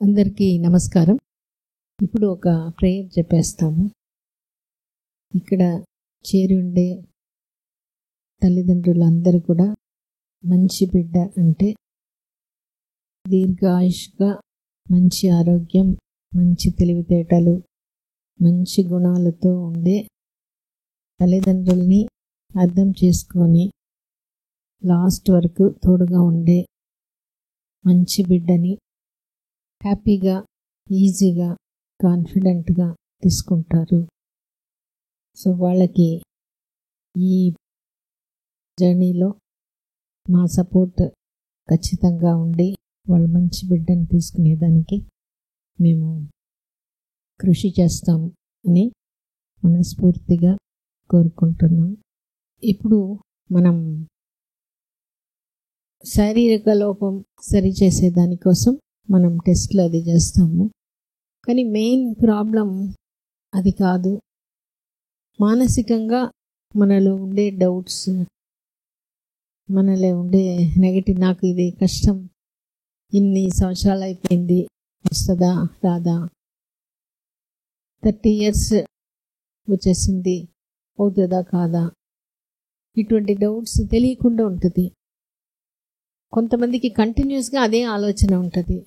అందరికీ నమస్కారం. ఇప్పుడు ఒక ప్రేయర్ చెప్పేస్తాము. ఇక్కడ చేరి ఉండే తల్లిదండ్రులందరూ కూడా మంచి బిడ్డ అంటే దీర్ఘాయుష్గా, మంచి ఆరోగ్యం, మంచి తెలివితేటలు, మంచి గుణాలతో ఉండే తల్లిదండ్రుల్ని అర్థం చేసుకొని లాస్ట్ వరకు తోడుగా ఉండే మంచి బిడ్డని హ్యాపీగా, ఈజీగా, కాన్ఫిడెంట్గా తీసుకుంటారు. సో వాళ్ళకి ఈ జర్నీలో మా సపోర్ట్ ఖచ్చితంగా ఉండి వాళ్ళ మంచి బిడ్డని తీసుకునేదానికి మేము కృషి చేస్తాం అని మనస్ఫూర్తిగా కోరుకుంటున్నాం. ఇప్పుడు మనం శారీరక లోపం సరిచేసే దానికోసం మనం టెస్ట్లు అది చేస్తాము. కానీ మెయిన్ ప్రాబ్లం అది కాదు. మానసికంగా మనలో ఉండే డౌట్స్, మనలో ఉండే నెగటివ్, నాకు ఇది కష్టం, ఇన్ని సంవత్సరాలు అయిపోయింది, వస్తుందా రాదా, 30 years వచ్చేసింది, అవుతుందా కాదా, ఇటువంటి డౌట్స్ తెలియకుండా ఉంటుంది. కొంతమందికి కంటిన్యూస్గా అదే ఆలోచన ఉంటుంది,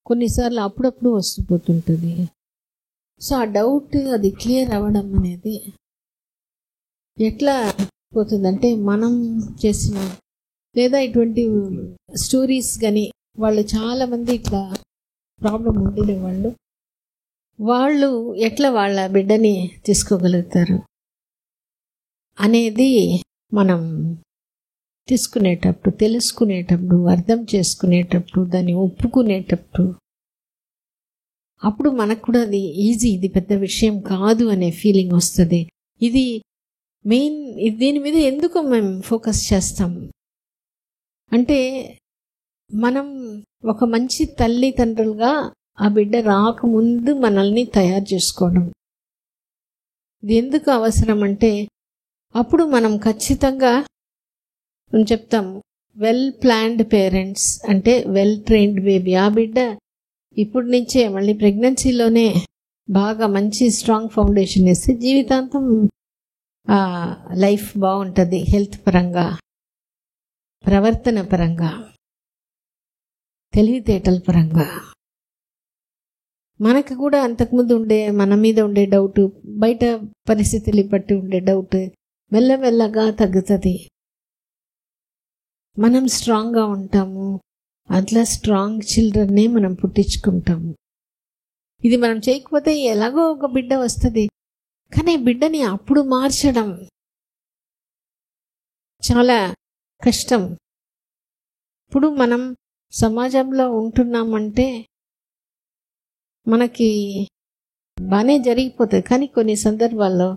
కొన్నిసార్లు అప్పుడప్పుడు వస్తుపోతుంటుంది. సో ఆ డౌట్ అది క్లియర్ అవ్వడం అనేది ఎట్లా పోతుందంటే, మనం చేసిన లేదా ఇటువంటి స్టోరీస్ కానీ, వాళ్ళు చాలామంది ఇట్లా ప్రాబ్లం ఉండిన వాళ్ళు ఎట్లా వాళ్ళ బిడ్డని తీసుకోగలుగుతారు అనేది మనం తీసుకునేటప్పుడు, తెలుసుకునేటప్పుడు, అర్థం చేసుకునేటప్పుడు, దాన్ని ఒప్పుకునేటప్పుడు, అప్పుడు మనకు కూడా అది ఈజీ, ఇది పెద్ద విషయం కాదు అనే ఫీలింగ్ వస్తుంది. ఇది మెయిన్. దీని మీద ఎందుకు మేము ఫోకస్ చేస్తాం అంటే, మనం ఒక మంచి తల్లిదండ్రులుగా ఆ బిడ్డ రాకముందు మనల్ని తయారు చేసుకోవడం. ఇది ఎందుకు అవసరం అంటే, అప్పుడు మనం ఖచ్చితంగా చెప్తాము, వెల్ ప్లాన్డ్ పేరెంట్స్ అంటే వెల్ ట్రైన్డ్ బేబీ. ఆ బిడ్డ ఇప్పుడు నుంచే మళ్ళీ ప్రెగ్నెన్సీలోనే బాగా మంచి స్ట్రాంగ్ ఫౌండేషన్ వేస్తే జీవితాంతం లైఫ్ బాగుంటుంది. హెల్త్ పరంగా, ప్రవర్తన పరంగా, తెలివితేటల పరంగా. మనకు కూడా అంతకుముందు ఉండే, మన మీద ఉండే డౌట్, బయట పరిస్థితులు బట్టి ఉండే డౌట్ మెల్లమెల్లగా తగ్గుతుంది. మనం స్ట్రాంగ్గా ఉంటాము. అట్లా స్ట్రాంగ్ చిల్డ్రన్నే మనం పుట్టించుకుంటాము. ఇది మనం చేయకపోతే ఎలాగో ఒక బిడ్డ వస్తుంది, కానీ బిడ్డని అప్పుడు మార్చడం చాలా కష్టం. ఇప్పుడు మనం సమాజంలో ఉంటున్నామంటే మనకి బాగానే జరిగిపోతుంది, కానీ కొన్ని సందర్భాల్లో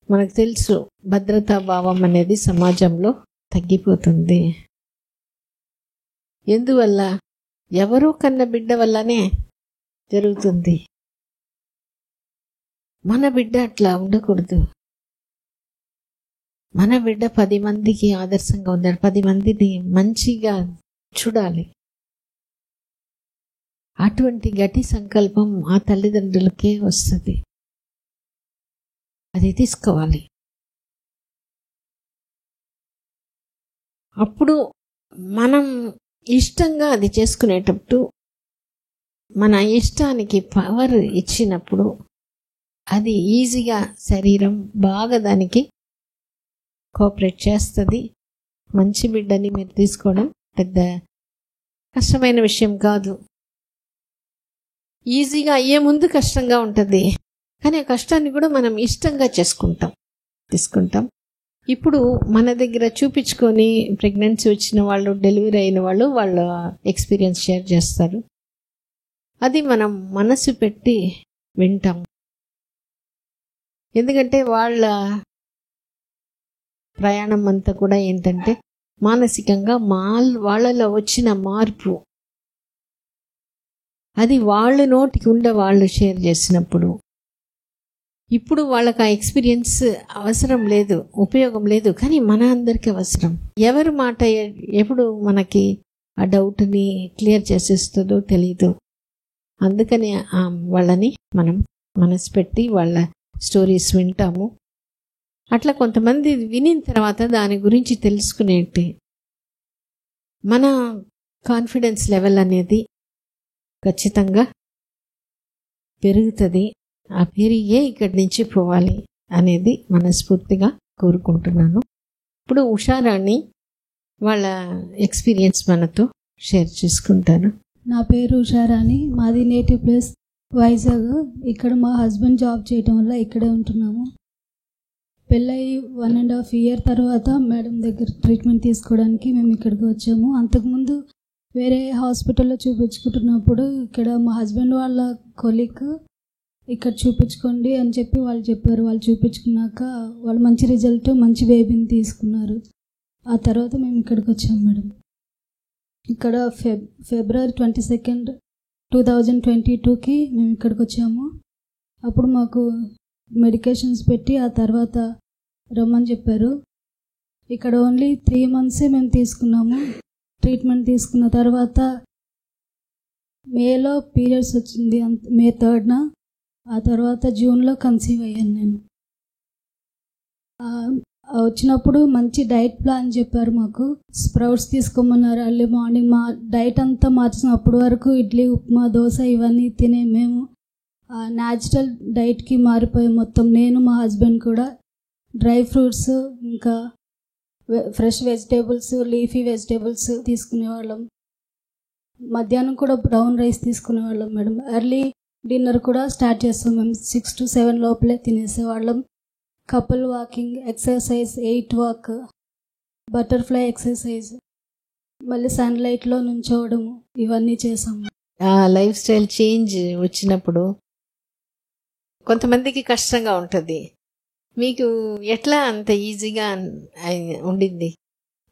మనకు తెలుసు భద్రతా భావం అనేది సమాజంలో తగ్గిపోతుంది. ఎందువల్ల? ఎవరో కన్న బిడ్డ వల్లనే జరుగుతుంది. మన బిడ్డ అట్లా ఉండకూడదు. మన బిడ్డ 10 మందికి ఆదర్శంగా ఉండాలి, 10 మందిని మంచిగా చూడాలి. అటువంటి గట్టి సంకల్పం ఆ తల్లిదండ్రులకే వస్తుంది. అది తీసుకోవాలి. అప్పుడు మనం ఇష్టంగా అది చేసుకునేటప్పుడు, మన ఇష్టానికి పవర్ ఇచ్చినప్పుడు అది ఈజీగా శరీరం బాగా దానికి కోఆపరేట్ చేస్తుంది. మంచి బిడ్డని మీరు తీసుకోవడం పెద్ద కష్టమైన విషయం కాదు. ఈజీగా అయ్యే ముందు కష్టంగా ఉంటుంది, కానీ ఆ కష్టాన్ని కూడా మనం ఇష్టంగా తీసుకుంటాం. ఇప్పుడు మన దగ్గర చూపించుకొని ప్రెగ్నెన్సీ వచ్చిన వాళ్ళు, డెలివరీ అయిన వాళ్ళు వాళ్ళ ఎక్స్పీరియన్స్ షేర్ చేస్తారు. అది మనం మనసు పెట్టి వింటాం. ఎందుకంటే వాళ్ళ ప్రయాణం అంతా కూడా ఏంటంటే మానసికంగా వాళ్ళలో వచ్చిన మార్పు, అది వాళ్ళ నోటికి వాళ్ళు షేర్ చేసినప్పుడు, ఇప్పుడు వాళ్ళకి ఆ ఎక్స్పీరియన్స్ అవసరం లేదు, ఉపయోగం లేదు, కానీ మన అందరికీ అవసరం. ఎవరి మాట ఎప్పుడు మనకి ఆ డౌట్ని క్లియర్ చేసేస్తుందో తెలీదు. అందుకని వాళ్ళని మనం మనసు పెట్టి వాళ్ళ స్టోరీస్ వింటాము. అట్లా కొంతమంది వినిన తర్వాత దాని గురించి తెలుసుకునేటి మన కాన్ఫిడెన్స్ లెవెల్ అనేది ఖచ్చితంగా పెరుగుతుంది. ఆ పెరిగే ఇక్కడి నుంచి పోవాలి అనేది మనస్ఫూర్తిగా కోరుకుంటున్నాను. ఇప్పుడు ఉషారాణి వాళ్ళ ఎక్స్పీరియన్స్ మనతో షేర్ చేసుకుంటారు. నా పేరు ఉషారాణి, మాది నేటివ్ ప్లేస్ వైజాగ్. ఇక్కడ మా హస్బెండ్ జాబ్ చేయటం వల్ల ఇక్కడే ఉంటున్నాము. పెళ్ళయి 1.5 year తర్వాత మేడం దగ్గర ట్రీట్మెంట్ తీసుకోవడానికి మేము ఇక్కడికి వచ్చాము. అంతకుముందు వేరే హాస్పిటల్లో చూపించుకుంటున్నప్పుడు ఇక్కడ మా హస్బెండ్ వాళ్ళ కొలీగ్ ఇక్కడ చూపించుకోండి అని చెప్పి వాళ్ళు చెప్పారు. వాళ్ళు చూపించుకున్నాక వాళ్ళు మంచి రిజల్ట్, మంచి బేబీని తీసుకున్నారు. ఆ తర్వాత మేము ఇక్కడికి వచ్చాము మేడం. ఇక్కడ February 22, 2022కి మేము ఇక్కడికి వచ్చాము. అప్పుడు మాకు మెడికేషన్స్ పెట్టి ఆ తర్వాత రమ్మని చెప్పారు. ఇక్కడ ఓన్లీ 3 months మేము తీసుకున్నాము. ట్రీట్మెంట్ తీసుకున్న తర్వాత మేలో పీరియడ్స్ వచ్చింది, May 3rd. ఆ తర్వాత జూన్లో కన్సీవ్ అయ్యాను నేను. వచ్చినప్పుడు మంచి డైట్ ప్లాన్ చెప్పారు మాకు. స్ప్రౌట్స్ తీసుకోమన్నారు. అర్లీ మార్నింగ్ మా డైట్ అంతా మార్చిన అప్పటి వరకు ఇడ్లీ, ఉప్మా, దోశ ఇవన్నీ తినే మేము న్యాచురల్ డైట్కి మారిపోయాం మొత్తం. నేను మా హస్బెండ్ కూడా డ్రై ఫ్రూట్స్, ఇంకా ఫ్రెష్ వెజిటేబుల్స్, లీఫీ వెజిటేబుల్స్ తీసుకునేవాళ్ళం. మధ్యాహ్నం కూడా బ్రౌన్ రైస్ తీసుకునేవాళ్ళం మేడం. ఎర్లీ డిన్నర్ కూడా స్టార్ట్ చేస్తాం మేము. 6 to 7 లోపలే తినేసేవాళ్ళం. Couple walking, exercise, 8 walk, butterfly exercise, మళ్ళీ సన్లైట్లో నుంచోవడము, ఇవన్నీ చేసాము. లైఫ్ స్టైల్ చేంజ్ వచ్చినప్పుడు కొంతమందికి కష్టంగా ఉంటుంది. మీకు ఎట్లా అంత ఈజీగా ఉండింది?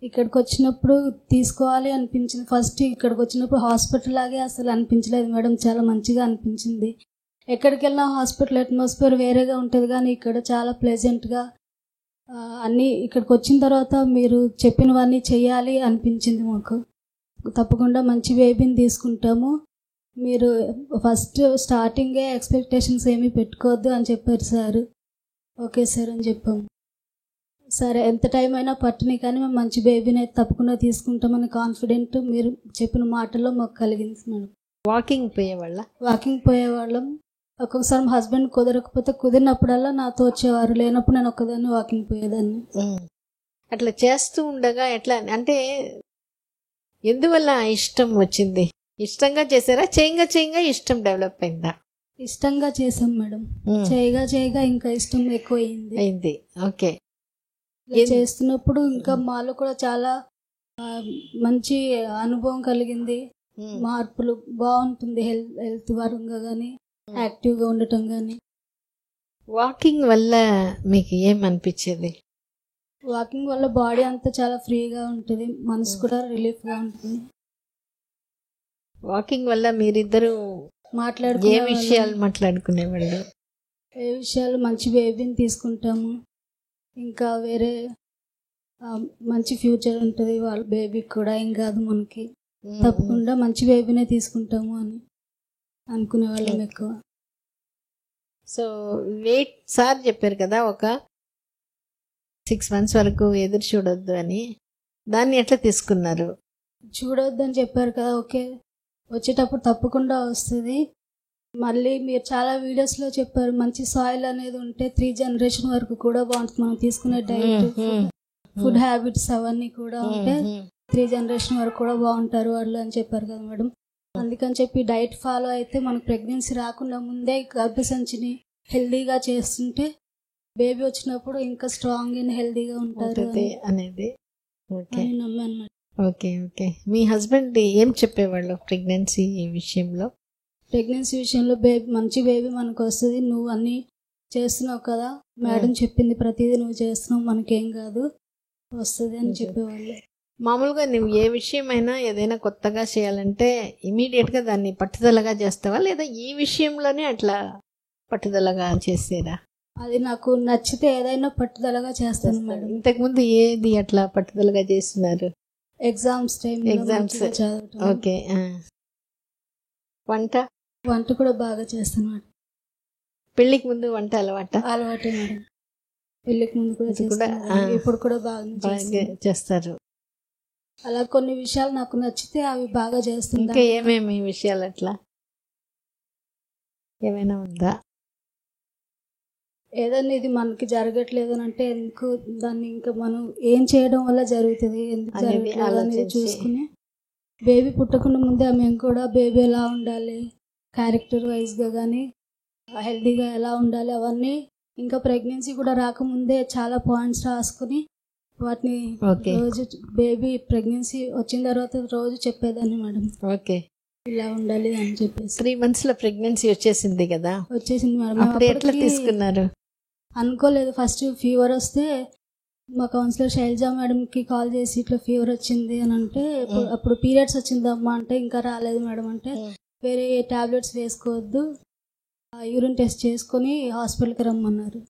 ఇక్కడికి వచ్చినప్పుడు తీసుకోవాలి అనిపించింది. ఫస్ట్ ఇక్కడికి వచ్చినప్పుడు హాస్పిటల్ లాగే అసలు అనిపించలేదు మేడం. చాలా మంచిగా అనిపించింది. ఎక్కడికి వెళ్ళినా హాస్పిటల్ అట్మాస్ఫియర్ వేరేగా ఉంటుంది, కానీ ఇక్కడ చాలా ప్లెజెంట్గా అన్నీ. ఇక్కడికి వచ్చిన తర్వాత మీరు చెప్పినవన్నీ చేయాలి అనిపించింది మాకు. తప్పకుండా మంచి బేబీని తీసుకుంటాము. మీరు ఫస్ట్ స్టార్టింగే ఎక్స్పెక్టేషన్స్ ఏమీ పెట్టుకోవద్దు అని చెప్పారు సార్. ఓకే సార్ అని చెప్పాము. సరే, ఎంత టైం అయినా పట్టని కానీ మేము మంచి బేబీని అయితే తప్పకుండా తీసుకుంటామని కాన్ఫిడెంట్ మీరు చెప్పిన మాటల్లో మాకు కలిగింది మేడం. వాకింగ్ పోయేవాళ్ళం. ఒక్కొక్కసారి మా హస్బెండ్ కుదరకపోతే కుదిరినప్పుడల్లా నాతో వచ్చేవారు, లేనప్పుడు నేను ఒక్కదాన్ని వాకింగ్ పోయేదాన్ని. అట్లా చేస్తూ ఉండగా ఎట్లా అంటే ఎందువల్ల ఇష్టం వచ్చింది? ఇష్టంగా చేసారా? చేయంగా ఇష్టం డెవలప్ అయిందా? ఇష్టంగా చేసాం మేడం. చేయగా ఇంకా ఇష్టం ఎక్కువ అయింది. ఓకే. చేస్తున్నప్పుడు ఇంకా మాలో కూడా చాలా మంచి అనుభవం కలిగింది. మార్పులు బాగుంటుంది. హెల్త్ పరంగా కానీ, యాక్టివ్గా ఉండటం కానీ. వాకింగ్ వల్ల మీకు ఏమనిపించేది? వాకింగ్ వల్ల బాడీ అంతా చాలా ఫ్రీగా ఉంటుంది, మనసు కూడా రిలీఫ్గా ఉంటుంది. వాకింగ్ వల్ల మీరిద్దరు ఏ విషయాలు మాట్లాడుకునేవాళ్ళు? ఏ విషయాలు? మంచి బేబీని తీసుకుంటాము, ఇంకా వేరే మంచి ఫ్యూచర్ ఉంటుంది వాళ్ళ బేబీకి కూడా. ఏం కాదు మనకి, తప్పకుండా మంచి బేబీనే తీసుకుంటాము అని అనుకునేవాళ్ళం ఎక్కువ. సో వెయిట్ సార్ చెప్పారు కదా, ఒక 6 months వరకు ఎదురు చూడొద్దు అని. దాన్ని ఎట్లా తీసుకున్నారు? చూడొద్దు అని చెప్పారు కదా. ఓకే, వచ్చేటప్పుడు తప్పకుండా వస్తుంది. మళ్ళీ మీరు చాలా వీడియోస్లో చెప్పారు, మంచి సాయిల్ అనేది ఉంటే 3 generation వరకు కూడా బాగుంటుంది. మనం తీసుకునే డైట్, ఫుడ్ హ్యాబిట్స్ అవన్నీ కూడా ఉంటే 3 generation వరకు కూడా బాగుంటారు వాళ్ళు అని చెప్పారు కదా మేడం. అందుకని చెప్పి డైట్ ఫాలో అయితే మనకు ప్రెగ్నెన్సీ రాకుండా ముందే గర్భసంచిని హెల్దీగా చేస్తుంటే బేబీ వచ్చినప్పుడు ఇంకా స్ట్రాంగ్ అండ్ హెల్దీగా ఉంటారు అనేది నమ్మాను. ఓకే. మీ హస్బెండ్ ఏం చెప్పేవాళ్ళు ప్రెగ్నెన్సీ విషయంలో? ప్రెగ్నెన్సీ విషయంలో మంచి బేబీ మనకు వస్తుంది, నువ్వు అన్నీ చేస్తున్నావు కదా, మేడం చెప్పింది ప్రతిదీ నువ్వు చేస్తున్నావు, మనకేం కాదు, వస్తుంది అని చెప్పేవాళ్ళు. మామూలుగా నువ్వు ఏ విషయమైనా ఏదైనా కొత్తగా చేయాలంటే ఇమీడియట్గా దాన్ని పట్టుదలగా చేస్తావా, లేదా ఈ విషయంలోనే అట్లా పట్టుదలగా చేసేదా? అది నాకు నచ్చితే ఏదైనా పట్టుదలగా చేస్తాను మేడం. ఇంతకుముందు ఏది అట్లా పట్టుదలగా చేస్తున్నారు? Exams time exams okay. వంట కూడా బాగా చేస్తాను మేడం. పెళ్ళికి ముందు వంట అలవాటే మేడం. పెళ్ళికి ముందు కూడా చేస్తాను, ఇప్పుడు కూడా బాగా చేస్తారు. అలా కొన్ని విషయాలు నాకు నచ్చితే అవి బాగా చేస్తుంది. ఇంకా ఏమేమి విషయాలు అట్లా ఏమైనా ఉందా? ఏదన్నా ఇది మనకి జరగట్లేదు అని అంటే ఎందుకు దాన్ని ఇంకా మనం ఏం చేయడం వల్ల జరుగుతుంది, ఎందుకు జరగట్లేదు అనేది చూసుకుని బేబీ పుట్టకుండా ముందే మేము కూడా బేబీ ఎలా ఉండాలి, క్యారెక్టర్ వైజ్గా కానీ హెల్తీగా ఎలా ఉండాలి అవన్నీ ఇంకా ప్రెగ్నెన్సీ కూడా రాకముందే చాలా పాయింట్స్ రాసుకుని వాటిని రోజు బేబీ ప్రెగ్నెన్సీ వచ్చిన తర్వాత రోజు చెప్పేదాన్ని మేడం. ఓకే, ఇలా ఉండాలి అని చెప్పేసి. 3 months లో ప్రెగ్నెన్సీ వచ్చేసింది కదా? వచ్చేసింది మేడం. అప్పుడు ఎట్లా తీసుకున్నారు? అనుకోలేదు. ఫస్ట్ ఫీవర్ వస్తే మా కౌన్సిలర్ శైలజ మేడంకి కాల్ చేసి ఇట్లా ఫీవర్ వచ్చింది అని అంటే, అప్పుడు పీరియడ్స్ వచ్చిందమ్మా అంటే ఇంకా రాలేదు మేడం అంటే, వేరే టాబ్లెట్స్ వేసుకోవద్దు, యూరిన్ టెస్ట్ చేసుకొని హాస్పిటల్కి రమ్మన్నారు.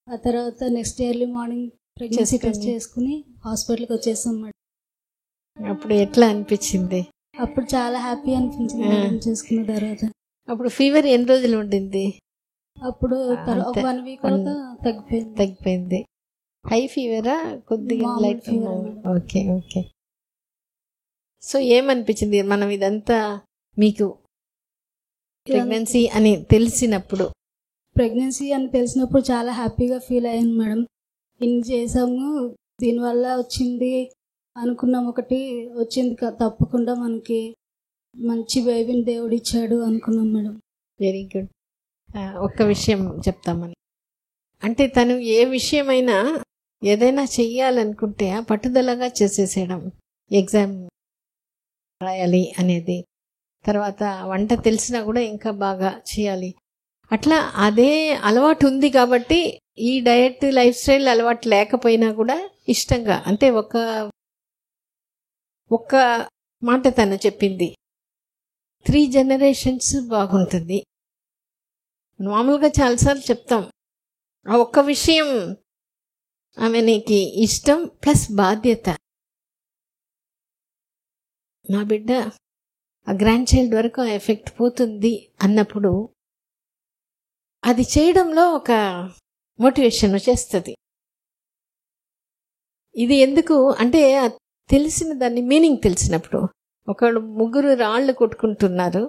ఆ తర్వాత next early morning pregnancy test చేసుకుని హాస్పిటల్కి వచ్చేసాం మేడం. అప్పుడు ఎట్లా అనిపించింది? అప్పుడు చాలా హ్యాపీ అనిపించింది మేడం చేసుకున్న తర్వాత. అప్పుడు ఫీవర్ ఎన్ని రోజులు ఉండింది? అప్పుడు ఒక 1 week తగ్గిపోయింది. హై ఫీవరా కొద్దిగా light fever? Okay okay. So ఏమనిపించింది మనం ఇదంతా మీకు ప్రెగ్నెన్సీ అని తెలిసినప్పుడు? ప్రెగ్నెన్సీ అని తెలిసినప్పుడు చాలా హ్యాపీగా ఫీల్ అయ్యాను మేడం. ఇన్ని చేసాము, దీనివల్ల వచ్చింది అనుకున్నాం, ఒకటి వచ్చింది తప్పకుండా మనకి మంచి బేబీని దేవుడు ఇచ్చాడు అనుకున్నాం మేడం. Very good. ఒక్క విషయం చెప్తామని అంటే, తను ఏ విషయమైనా ఏదైనా చెయ్యాలనుకుంటే పట్టుదలగా చేసేసేయడం, ఎగ్జామ్ రాయాలి అనేది, తర్వాత వంట తెలిసినా కూడా ఇంకా బాగా చేయాలి, అట్లా అదే అలవాటు ఉంది కాబట్టి ఈ డయట్ లైఫ్ స్టైల్ అలవాటు లేకపోయినా కూడా ఇష్టంగా, అంటే ఒక్క మాట తను చెప్పింది, 3 generations బాగుంటుంది. మామూలుగా చాలాసార్లు చెప్తాం, ఆ ఒక్క విషయం ఆమె నీకు ఇష్టం ప్లస్ బాధ్యత. నా బిడ్డ ఆ గ్రాండ్ చైల్డ్ వరకు ఆ ఎఫెక్ట్ పోతుంది అన్నప్పుడు అది చేయడంలో ఒక మోటివేషన్ వచ్చేస్తుంది. ఇది ఎందుకు అంటే తెలిసిన దాన్ని మీనింగ్ తెలిసినప్పుడు. ఒకళ్ళు 3 రాళ్ళు కొట్టుకుంటున్నారు.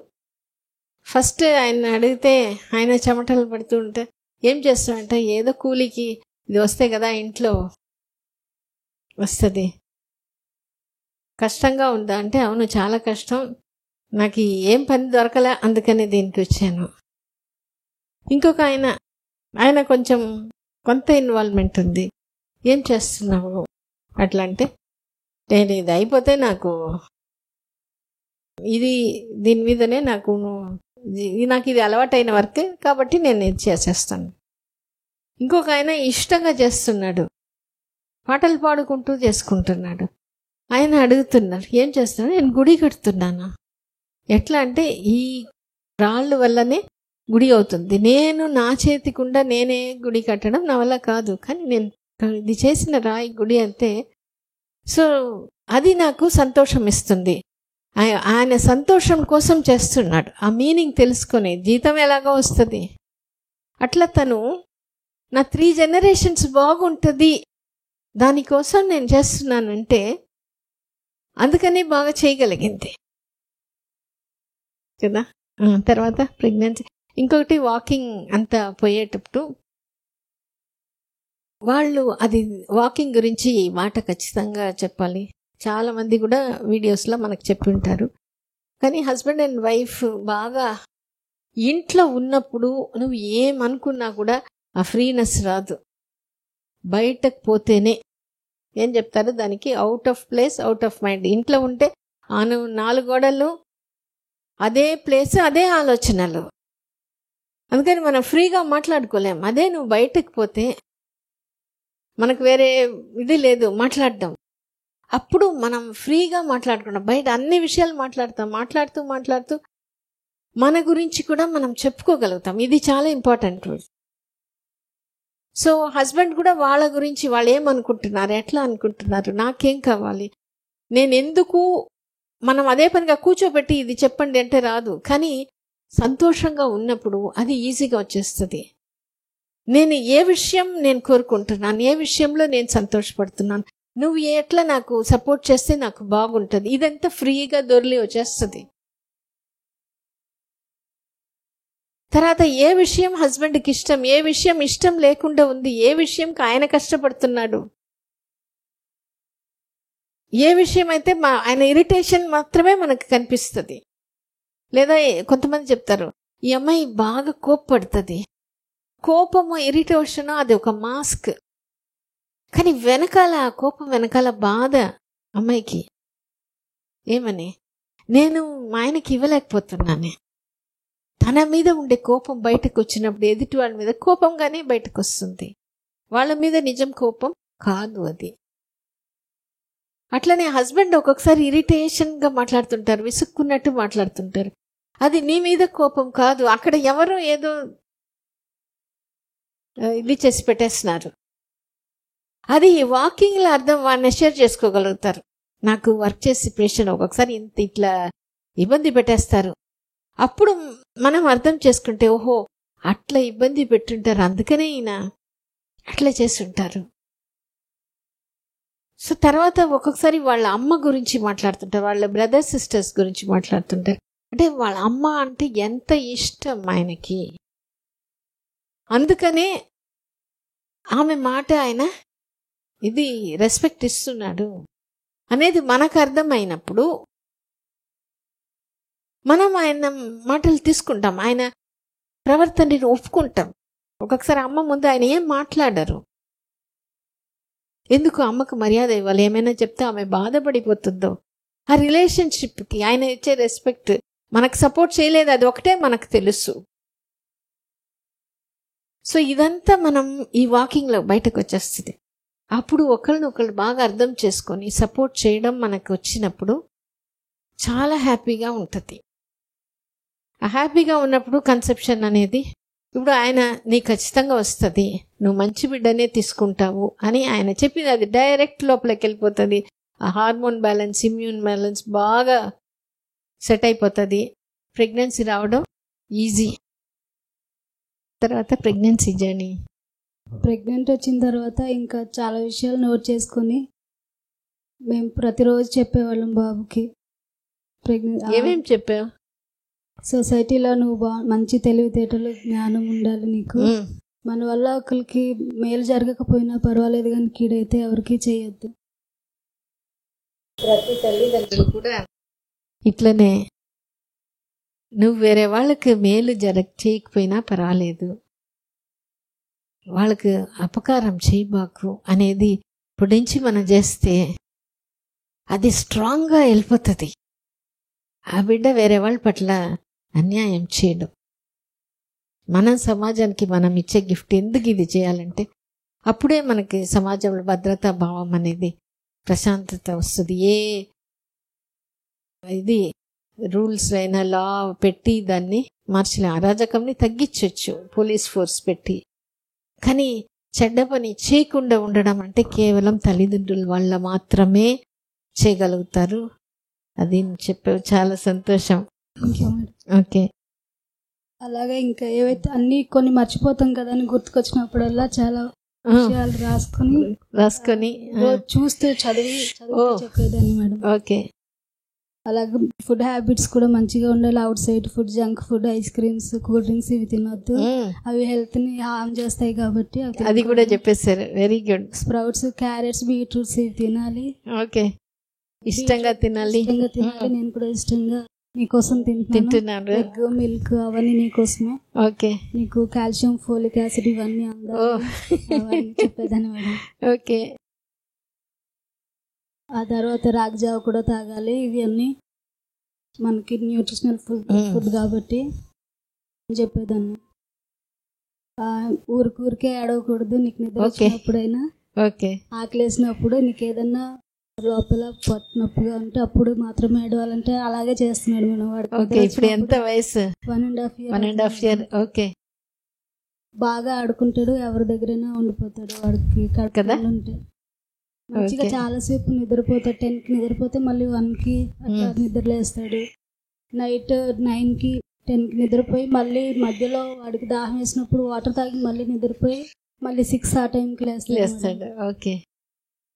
ఫస్ట్ ఆయన అడిగితే ఆయన చెమటలు పడుతూ ఉంటే ఏం చేస్తామంటే, ఏదో కూలికి ఇది వస్తే కదా ఇంట్లో వస్తుంది, కష్టంగా ఉందా అంటే అవును చాలా కష్టం, నాకు ఏం పని దొరకలే అందుకని దీనికి వచ్చాను. ఇంకొక ఆయన కొంత ఇన్వాల్వ్మెంట్ ఉంది, ఏం చేస్తున్నావు అట్లా అంటే, నేను ఇది అయిపోతే నాకు దీని మీదనే నాకు ఇది అలవాటైన వర్క్ కాబట్టి నేను ఇది చేసేస్తాను. ఇంకొక ఆయన ఇష్టంగా చేస్తున్నాడు, పాటలు పాడుకుంటూ చేసుకుంటున్నాడు. ఆయన అడుగుతున్నారు ఏం చేస్తున్నాడు, నేను గుడి కడుతున్నాను. ఎట్లా అంటే ఈ రాళ్ళు వల్లనే గుడి అవుతుంది, నేను నా చేతికుండా నేనే గుడి కట్టడం నా వల్ల కాదు, కానీ నేను ఇది చేసిన రాయి గుడి అంటే, సో అది నాకు సంతోషం ఇస్తుంది. ఆయన సంతోషం కోసం చేస్తున్నాడు, ఆ మీనింగ్ తెలుసుకొని. జీతం ఎలాగో వస్తుంది, అట్లా తను నా 3 generations బాగుంటుంది దానికోసం నేను చేస్తున్నానంటే అందుకని బాగా చేయగలిగింది కదా. తర్వాత ప్రెగ్నెన్సీ, ఇంకొకటి వాకింగ్ అంతా పోయేటప్పుడు వాళ్ళు అది వాకింగ్ గురించి ఈ మాట ఖచ్చితంగా చెప్పాలి. చాలామంది కూడా వీడియోస్లో మనకు చెప్పి ఉంటారు. కానీ హస్బెండ్ అండ్ వైఫ్ బాగా ఇంట్లో ఉన్నప్పుడు నువ్వు ఏమనుకున్నా కూడా ఆ ఫ్రీనెస్ రాదు. బయటకు పోతేనే ఏం చెప్తారు దానికి, out of place out of mind. ఇంట్లో ఉంటే నువ్వు 4 గోడలు, అదే ప్లేస్, అదే ఆలోచనలు, అందుకని మనం ఫ్రీగా మాట్లాడుకోలేం. అదే నువ్వు బయటకు పోతే మనకు వేరే ఇది లేదు మాట్లాడడం, అప్పుడు మనం ఫ్రీగా మాట్లాడుకుంటాం. బయట అన్ని విషయాలు మాట్లాడుతూ మన గురించి కూడా మనం చెప్పుకోగలుగుతాం. ఇది చాలా ఇంపార్టెంట్. సో హస్బెండ్ కూడా వాళ్ళ గురించి వాళ్ళు ఏమనుకుంటున్నారు, ఎట్లా అనుకుంటున్నారు, నాకేం కావాలి, నేను ఎందుకు మనం అదే పనిగా కూర్చోబెట్టి ఇది చెప్పండి అంటే రాదు. కానీ సంతోషంగా ఉన్నప్పుడు అది ఈజీగా వచ్చేస్తుంది. నేను ఏ విషయం నేను కోరుకుంటున్నాను, ఏ విషయంలో నేను సంతోషపడుతున్నాను, నువ్వు ఎట్లా నాకు సపోర్ట్ చేస్తే నాకు బాగుంటుంది, ఇదంతా ఫ్రీగా దొరికి వచ్చేస్తుంది. తర్వాత ఏ విషయం హస్బెండ్కి ఇష్టం, ఏ విషయం ఇష్టం లేకుండా ఉంది, ఏ విషయంకి ఆయన కష్టపడుతున్నాడు, ఏ విషయం అయితే ఆయన ఇరిటేషన్ మాత్రమే మనకు కనిపిస్తుంది. లేదా కొంతమంది చెప్తారు ఈ అమ్మాయి బాగా కోప్పడుతుంది, కోపము ఇరిటేషన్ అది ఒక మాస్క్, కానీ వెనకాల కోపం వెనకాల బాధ అమ్మాయికి. ఏమని, నేను మా ఆయనకి ఇవ్వలేకపోతున్నాను. తన మీద ఉండే కోపం బయటకు వచ్చినప్పుడు ఎదుటి వాళ్ళ మీద కోపంగానే బయటకు వస్తుంది, వాళ్ళ మీద నిజం కోపం కాదు అది. అట్లనే హస్బెండ్ ఒక్కొక్కసారి ఇరిటేషన్గా మాట్లాడుతుంటారు, విసుక్కున్నట్టు మాట్లాడుతుంటారు, అది నీ మీద కోపం కాదు, అక్కడ ఎవరో ఏదో ఇది చేసి పెట్టేస్తున్నారు. అది వాకింగ్లో అర్థం వాళ్ళని షేర్ చేసుకోగలుగుతారు. నాకు వర్క్ చేసే పేషెంట్ ఒక్కొక్కసారి ఇట్లా ఇబ్బంది పెట్టేస్తారు. అప్పుడు మనం అర్థం చేసుకుంటే ఓహో అట్లా ఇబ్బంది పెట్టుంటారు, అందుకనే ఈయన అట్లా చేస్తుంటారు. సో తర్వాత ఒక్కొక్కసారి వాళ్ళ అమ్మ గురించి మాట్లాడుతుంటారు, వాళ్ళ బ్రదర్ సిస్టర్స్ గురించి మాట్లాడుతుంటారు. అంటే వాళ్ళ అమ్మ అంటే ఎంత ఇష్టం ఆయనకి, అందుకనే ఆమె మాట ఆయన ఇది రెస్పెక్ట్ ఇస్తున్నాడు అనేది మనకు అర్థమైనప్పుడు మనం ఆయన మాటలు తీసుకుంటాం, ఆయన ప్రవర్తనని ఒప్పుకుంటాం. ఒక్కొక్కసారి అమ్మ ముందు ఆయన ఏం మాట్లాడరు, ఎందుకు అమ్మకు మర్యాద ఇవ్వాలి, ఏమైనా చెప్తే ఆమె బాధపడిపోతుందో. ఆ రిలేషన్షిప్కి ఆయన ఇచ్చే రెస్పెక్ట్, మనకు సపోర్ట్ చేయలేదు అది ఒకటే మనకు తెలుసు. సో ఇదంతా మనం ఈ వాకింగ్లో బయటకు వచ్చేస్తుంది. అప్పుడు ఒకరినొకరు బాగా అర్థం చేసుకొని సపోర్ట్ చేయడం మనకు వచ్చినప్పుడు చాలా హ్యాపీగా ఉంటుంది. ఆ హ్యాపీగా ఉన్నప్పుడు కన్సెప్షన్ అనేది, ఇప్పుడు ఆయన నీకు ఖచ్చితంగా వస్తుంది, నువ్వు మంచి బిడ్డనే తీసుకుంటావు అని ఆయన చెప్పింది అది డైరెక్ట్ లోపలికి వెళ్ళిపోతుంది. ఆ హార్మోన్ బ్యాలెన్స్, ఇమ్యూన్ బ్యాలెన్స్ బాగా సెట్ అయిపోతుంది. ప్రెగ్నెన్సీ రావడం ఈజీ. తర్వాత ప్రెగ్నెన్సీ జర్నీ, ప్రెగ్నెంట్ వచ్చిన తర్వాత ఇంకా చాలా విషయాలు నోట్ చేసుకొని మేము ప్రతిరోజు చెప్పేవాళ్ళం బాబుకి. ఏమేమి చెప్పావు? సొసైటీలో నువ్వు మంచి తెలివితేటలు జ్ఞానం ఉండాలి నీకు, మన వల్ల ఒకరికి మేలు జరగకపోయినా పర్వాలేదు కానీ కీడైతే ఎవరికి చేయొద్దు. ప్రతి తల్లిదండ్రులు కూడా ఇట్లనే, నువ్వు వేరే వాళ్ళకి మేలు చేయకపోయినా పర్వాలేదు, వాళ్ళకి అపకారం చేయబాకు అనేది ఇప్పుడు నుంచి మనం చేస్తే అది స్ట్రాంగ్గా వెళ్ళిపోతుంది. ఆ బిడ్డ వేరే వాళ్ళ పట్ల అన్యాయం చేయడం. మనం సమాజానికి మనం ఇచ్చే గిఫ్ట్ ఎందుకు ఇది చేయాలంటే అప్పుడే మనకి సమాజంలో భద్రతా భావం అనేది, ప్రశాంతత వస్తుంది. ఏ ఇది రూల్స్ అయినా లా పెట్టి దాన్ని మార్చలే, అరాజకంని తగ్గించవచ్చు పోలీస్ ఫోర్స్ పెట్టి. కానీ చెడ్డ పని చేయకుండా ఉండడం అంటే కేవలం తల్లిదండ్రుల వల్ల మాత్రమే చేయగలుగుతారు. అది చెప్పావు, చాలా సంతోషం. ఓకే, అలాగే ఇంకా ఏవైతే అన్ని కొన్ని మర్చిపోతాం కదా అని గుర్తుకొచ్చినప్పుడల్లా చాలా విషయాలు రాసుకొని చూస్తూ చదివి చెప్పేదాన్ని మేడం. ఓకే, అలాగే ఫుడ్ హ్యాబిట్స్ కూడా మంచిగా ఉండాలి. Out side food, junk food, ice creams, cool drinks ఇవి తినొద్దు, అవి హెల్త్ ని హార్మ్ చేస్తాయి కాబట్టి అది కూడా చెప్పేశారు. Very good. Sprouts, carrots, beetroots ఇవి తినాలి. ఓకే, ఇష్టంగా తినాలి. నేను కూడా ఇష్టంగా నీకోసం తింటున్నాను. ఎగ్, మిల్క్ అవన్నీ నీకోసమే. ఓకే, నీకు కాల్షియం, ఫోలిక్ యాసిడ్ ఇవన్నీ అందాలి చెప్పేదాన్ని మేడం. ఓకే, ఆ తర్వాత రాగి జావ కూడా తాగాలి. ఇవన్నీ మనకి న్యూట్రిషనల్ ఫుడ్ కాబట్టి చెప్పేదాన్ని. ఊరికే ఏడవకూడదు, నీకు నిద్ర వచ్చినప్పుడైనా, ఆకలేసినప్పుడు, నీకు ఏదన్నా లోపల నొప్పిగా ఉంటే అప్పుడు మాత్రమే ఏడవాలంటే అలాగే చేస్తున్నాడు మేడం వాడు. ఇప్పుడు ఎంత వయసు? 1.5 year. ఓకే, బాగా ఆడుకుంటాడు, ఎవరి దగ్గరైనా ఉండిపోతాడు వాడికి కడుపులో ఉంటే. మంచిగా Okay. చాలాసేపు నిద్రపోతాడు. 10కి నిద్రపోతే మళ్ళీ 1కి అట్లా నిద్రలేస్తాడు. నైట్ 9కి 10కి నిద్రపోయి మళ్ళీ మధ్యలో వాడికి దాహం వేసినప్పుడు వాటర్ తాగి మళ్ళీ నిద్రపోయి మళ్ళీ 6 ఆ టైంకి లేస్తాడు. లేస్తాడు. ఓకే.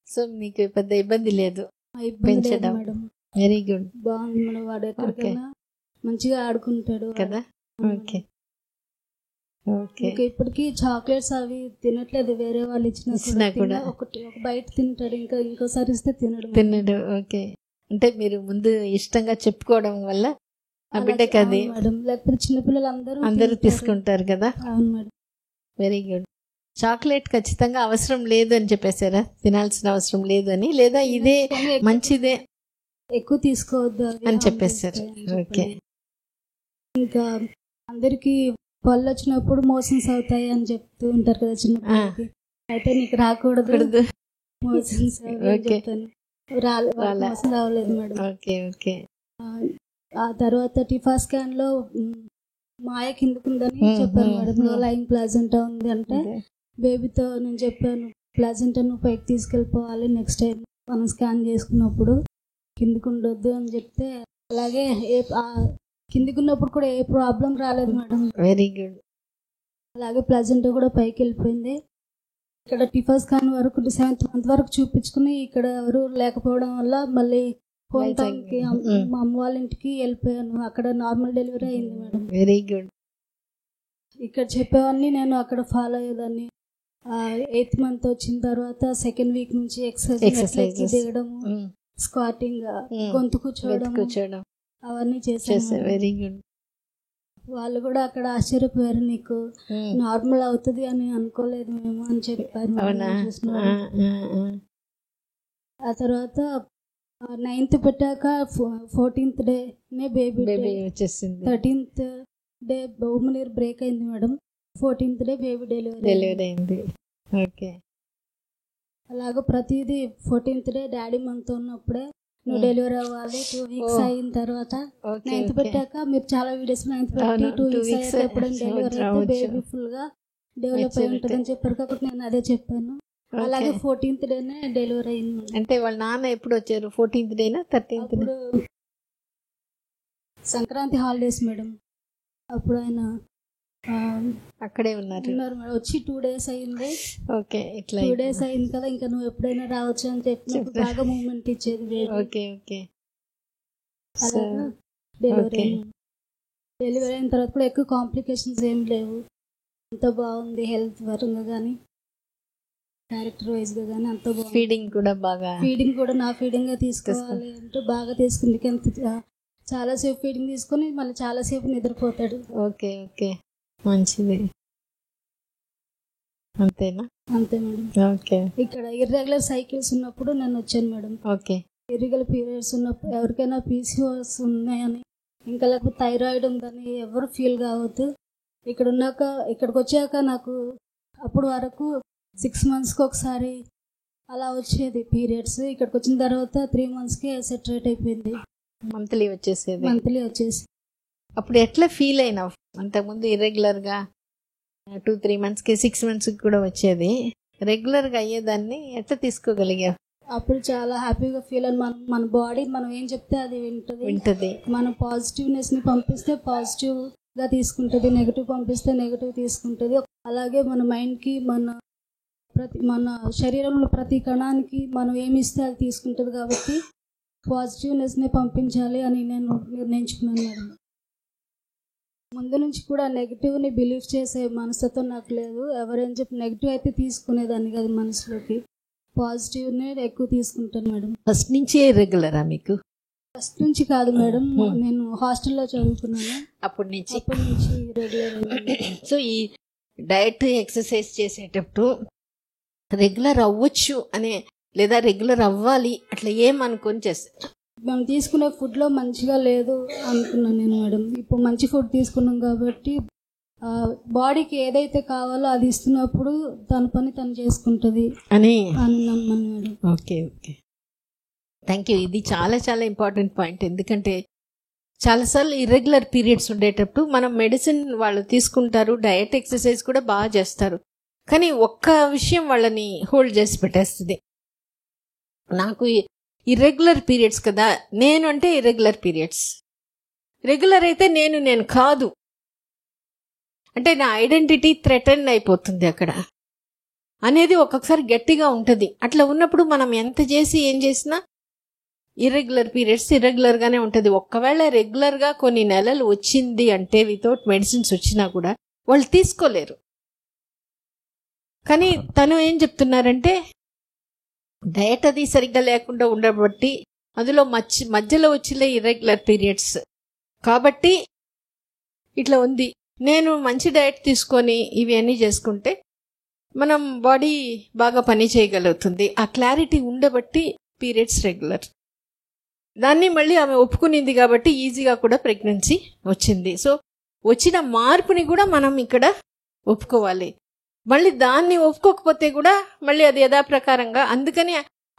సో మీకు పెద్ద ఇబ్బంది లేదు ఇబ్బంది లేదు పెంచడం. మేడం. వెరీ గుడ్ బాగుంది మేడం. వాడు ఎక్కడికైనా మంచిగా ఆడుకుంటాడు కదా. ఓకే ఓకే ఇంకా ఇప్పటికీ చాక్లెట్స్ అవి తినట్లేదు. వేరే వాళ్ళు ఇచ్చినా కూడా. ఒకటి ఒక బయట తింటాడు. ఇంకా ఇంకోసారి ఇస్తే తినడు. తిన్నాడు. ఓకే. అంటే మీరు ముందు ఇష్టంగా చెప్పుకోవడం వల్ల ఆ బిడ్డకి అది మేడం. లేకపోతే చిన్నపిల్లలు అందరూ తింటారు. తీసుకుంటారు కదా. అవును మేడం. Very good. చాక్లెట్ ఖచ్చితంగా అవసరం లేదు అని చెప్పేశారా? తినాల్సిన అవసరం లేదు అని, లేదా ఇదే కానీ ఎక్కువ మంచిదే ఎక్కువ తీసుకోవద్దు అవి అని harm చెప్పేశారు. చేస్తాయి అని ఓకే. చెప్పాను. ఇంకా అందరికి పళ్ళు వచ్చినప్పుడు మోషన్స్ అవుతాయి అని చెప్తూ ఉంటారు కదా చిన్న పిల్లలకి. అయితే నీకు రాకూడదు కూడదు. మోషన్స్ అవి అని ఓకే. చెప్తాను. రాలే. మోసం రావలేదు మేడం. ఓకే ఓకే ఆ తర్వాత టిఫా స్కాన్ లో మాయ కిందకుందని చెప్పారు మేడం. లో లైన్ ప్లాజెంటా ఉంది అంటే బేబీతో నేను చెప్పాను, ప్లాజెంటా నువ్వు పైకి తీసుకెళ్ళిపోవాలి నెక్స్ట్ టైం మనం స్కాన్ చేసుకున్నప్పుడు, కిందికి ఉండొద్దు అని చెప్తే అలాగే కిందికి ఉన్నప్పుడు కూడా ఏ ప్రాబ్లం రాలేదు మేడం. Very good. అలాగే ప్లాజెంటా కూడా పైకి వెళ్ళిపోయింది. ఇక్కడ టిఫా స్కాన్ వరకు 7th మంత్ వరకు చూపించుకుని ఇక్కడ ఎవరు లేకపోవడం వల్ల మళ్ళీ హోమ్ టౌన్ కి మా అమ్మ వాళ్ళ ఇంటికి వెళ్ళిపోయాను. అక్కడ నార్మల్ డెలివరీ అయింది మేడం. Very good. ఇక్కడ చెప్పేవన్నీ నేను అక్కడ ఫాలో అయ్యేదాన్ని. 8th మంత్ వచ్చిన తర్వాత 2nd వీక్ నుంచి ఎక్సర్సైజ్ దిగడము, స్క్వాటింగ్, గొంతు కూర్చోవడం అవన్నీ చేశాను. Very good. వాళ్ళు కూడా అక్కడ ఆశ్చర్యపోయారు, నీకు నార్మల్ అవుతుంది అని అనుకోలేదు మేము అని చెప్పారు. అవునా. ఆ తర్వాత 9th పెట్టాక 14th డేనే బేబీ వచ్చేసింది. 13th డే బహుమనీర్ బ్రేక్ అయింది madam. 14th day baby delivery అయింది. ఓకే. అలాగ ప్రతిదీ 14th డే డాడీ మనతో ఉన్నప్పుడే నువ్వు డెలివరీ అవ్వాలి. 2 వీక్స్ అయిన తర్వాత 9th పెట్టాక మీరు చాలా వీడియోస్ 9th పెట్టి 2 వీక్స్ అయితే ఎప్పుడైనా డెలివరీ అయితే బేబీ ఫుల్ గా డెవలప్ అయి ఉంటుంది అని చెప్పారు. కాబట్టి నేను అదే చెప్పాను. అలాగే 14th డేనే డెలివరీ అయింది. అంటే వాళ్ళ నాన్న ఎప్పుడు వచ్చారు? 14th డేనా 13th? అప్పుడు సంక్రాంతి హాలిడేస్ మేడం. అప్పుడు ఆయన అక్కడే ఉన్నారు మేడం. వచ్చి 2 days అయింది. ఓకే. ఇట్లా 2 days అయింది కదా, ఇంకా నువ్వు ఎప్పుడైనా రావచ్చు అని చెప్పినప్పుడు బాగా మూమెంట్ ఇచ్చేది baby. Okay okay. అలాగా డెలివరీ అయింది. డెలివరీ అయిన తర్వాత కూడా ఎక్కువ కాంప్లికేషన్స్ ఏం లేవు. అంత బాగుంది. హెల్త్ పరంగా కానీ క్యారెక్టర్ వైజ్ గా కానీ అంత బాగుంది. ఫీడింగ్ కూడా బాగా, ఫీడింగ్ కూడా నా ఫీడింగ్ గా తీసుకోవాలి అంటే బాగా తీసుకుంది. చాలాసేపు ఫీడింగ్ తీసుకొని మళ్ళీ చాలాసేపు నిద్రపోతాడు. Okay okay. మంచిది. అంతేనా? అంతే మేడం. ఓకే. ఇక్కడ ఇర్రెగ్యులర్ సైకిల్స్ ఉన్నప్పుడు నేను వచ్చాను మేడం. ఓకే. ఇర్రెగ్యులర్ పీరియడ్స్ ఉన్నప్పుడు ఎవరికైనా PCOS ఉన్నాయని, ఇంకా లేకపోతే థైరాయిడ్ ఉందని ఎవరు ఫీల్ కావద్దు. ఇక్కడికి వచ్చాక నాకు అప్పుడు వరకు 6 monthsకి ఒకసారి అలా వచ్చేది పీరియడ్స్. ఇక్కడికి వచ్చిన తర్వాత 3 monthsకే సెటరేట్ అయిపోయింది. మంత్లీ వచ్చేసేది. మంత్లీ వచ్చేసి అప్పుడు ఎట్లా ఫీల్ అయినావు? అంతకుముందు ఇర్రెగ్యులర్గా 2-3 monthsకి 6 monthsకి కూడా వచ్చేది. రెగ్యులర్గా అయ్యేదాన్ని ఎట్లా తీసుకోగలిగావు? అప్పుడు చాలా హ్యాపీగా ఫీల్ అని మన బాడీ మనం ఏం చెప్తే అది వింటది. మన పాజిటివ్నెస్ని పంపిస్తే పాజిటివ్గా తీసుకుంటుంది, నెగిటివ్ పంపిస్తే నెగిటివ్ తీసుకుంటుంది. అలాగే మన మైండ్కి మన శరీరంలో ప్రతి కణానికి మనం ఏమి ఇస్తే అది తీసుకుంటుంది. కాబట్టి పాజిటివ్నెస్ని పంపించాలి అని నేను నిర్ణయించుకున్నాను మేడం. ముందు నుంచి కూడా నెగిటివ్ని బిలీవ్ చేసే మనసుతో నాకు లేదు. ఎవరైనా చెప్పి నెగిటివ్ అయితే తీసుకునేదాన్ని కాదు మనసులోకి. పాజిటివ్నే ఎక్కువ తీసుకుంటాను మేడం. ఫస్ట్ నుంచి రెగ్యులరా మీకు? ఫస్ట్ నుంచి కాదు మేడం, నేను హాస్టల్లో చదువుకున్నాను. అప్పటి నుంచి రెగ్యులర్. సో ఈ డయట్ ఎక్సర్సైజ్ చేసేటప్పుడు రెగ్యులర్ అవ్వచ్చు అనే, లేదా రెగ్యులర్ అవ్వాలి అట్లా ఏమనుకొని చేస్తారు? మేము తీసుకునే ఫుడ్లో మంచిగా లేదు అనుకున్నాను నేను మేడం. ఇప్పుడు మంచి ఫుడ్ తీసుకున్నాం కాబట్టి బాడీకి ఏదైతే కావాలో అది ఇస్తున్నప్పుడు తన పని తను చేసుకుంటుంది అని నమ్మను madam. Okay okay. Thank you. ఇది చాలా చాలా ఇంపార్టెంట్ పాయింట్. ఎందుకంటే చాలాసార్లు ఇర్రెగ్యులర్ పీరియడ్స్ ఉండేటప్పుడు మనం మెడిసిన్ వాళ్ళు తీసుకుంటారు, డయట్ ఎక్సర్సైజ్ కూడా బాగా చేస్తారు, కానీ ఒక్క విషయం వాళ్ళని హోల్డ్ చేసి పెట్టేస్తుంది. నాకు ఇర్రెగ్యులర్ పీరియడ్స్ కదా, నేను అంటే ఇర్రెగ్యులర్ పీరియడ్స్, రెగ్యులర్ అయితే నేను కాదు అంటే నా ఐడెంటిటీ థ్రెటన్ అయిపోతుంది అక్కడ అనేది ఒక్కొక్కసారి గట్టిగా ఉంటుంది. అట్లా ఉన్నప్పుడు మనం ఎంత చేసి ఏం చేసినా ఇర్రెగ్యులర్ పీరియడ్స్ ఇర్రెగ్యులర్గానే ఉంటుంది. ఒక్కవేళ రెగ్యులర్గా కొన్ని నెలలు వచ్చింది అంటే వితౌట్ మెడిసిన్స్ వచ్చినా కూడా వాళ్ళు తీసుకోలేరు. కానీ తను ఏం చెప్తున్నారంటే డయట్ అది సరిగ్గా లేకుండా ఉండబట్టి అందులో మధ్యలో వచ్చిన ఇర్రెగ్యులర్ పీరియడ్స్ కాబట్టి ఇట్లా ఉంది. నేను మంచి డయట్ తీసుకొని ఇవి అన్నీ చేసుకుంటే మనం బాడీ బాగా పని చేయగలుగుతుంది. ఆ క్లారిటీ ఉండబట్టి పీరియడ్స్ రెగ్యులర్. దాన్ని మళ్ళీ ఆమె ఒప్పుకునింది కాబట్టి ఈజీగా కూడా ప్రెగ్నెన్సీ వచ్చింది. సో వచ్చిన మార్పుని కూడా మనం ఇక్కడ ఒప్పుకోవాలి. మళ్ళీ దాన్ని ఒప్పుకోకపోతే కూడా మళ్ళీ అది యథాప్రకారంగా, అందుకని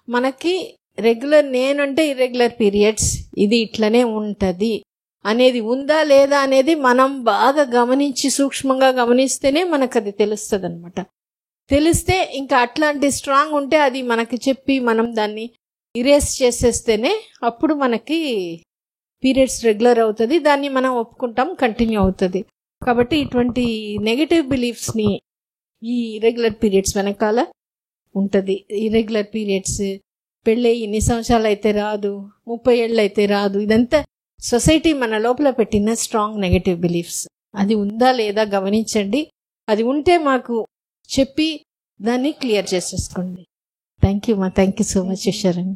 మనకి రెగ్యులర్ నేనంటే ఇర్రెగ్యులర్ పీరియడ్స్ ఇది ఇట్లనే ఉంటుంది అనేది ఉందా లేదా అనేది మనం బాగా గమనించి సూక్ష్మంగా గమనిస్తేనే మనకు అది తెలుస్తుంది అనమాట. తెలిస్తే ఇంకా అట్లాంటి స్ట్రాంగ్ ఉంటే అది మనకి చెప్పి మనం దాన్ని ఇరేస్ చేసేస్తేనే అప్పుడు మనకి పీరియడ్స్ రెగ్యులర్ అవుతుంది. దాన్ని మనం ఒప్పుకుంటాం, కంటిన్యూ అవుతుంది. కాబట్టి ఇటువంటి నెగటివ్ బిలీఫ్స్ని ఈ ఇర్రెగ్యులర్ పీరియడ్స్ వెనకాల ఉంటుంది. ఇర్రెగ్యులర్ పీరియడ్స్ పెళ్ళి ఇన్ని సంవత్సరాలు అయితే రాదు, 30 ఏళ్ళు అయితే రాదు, ఇదంతా సొసైటీ మన లోపల పెట్టిన స్ట్రాంగ్ నెగటివ్ బిలీఫ్స్. అది ఉందా లేదా గమనించండి. అది ఉంటే మాకు చెప్పి దాన్ని క్లియర్ చేసేసుకోండి. Thank you so much Sharan.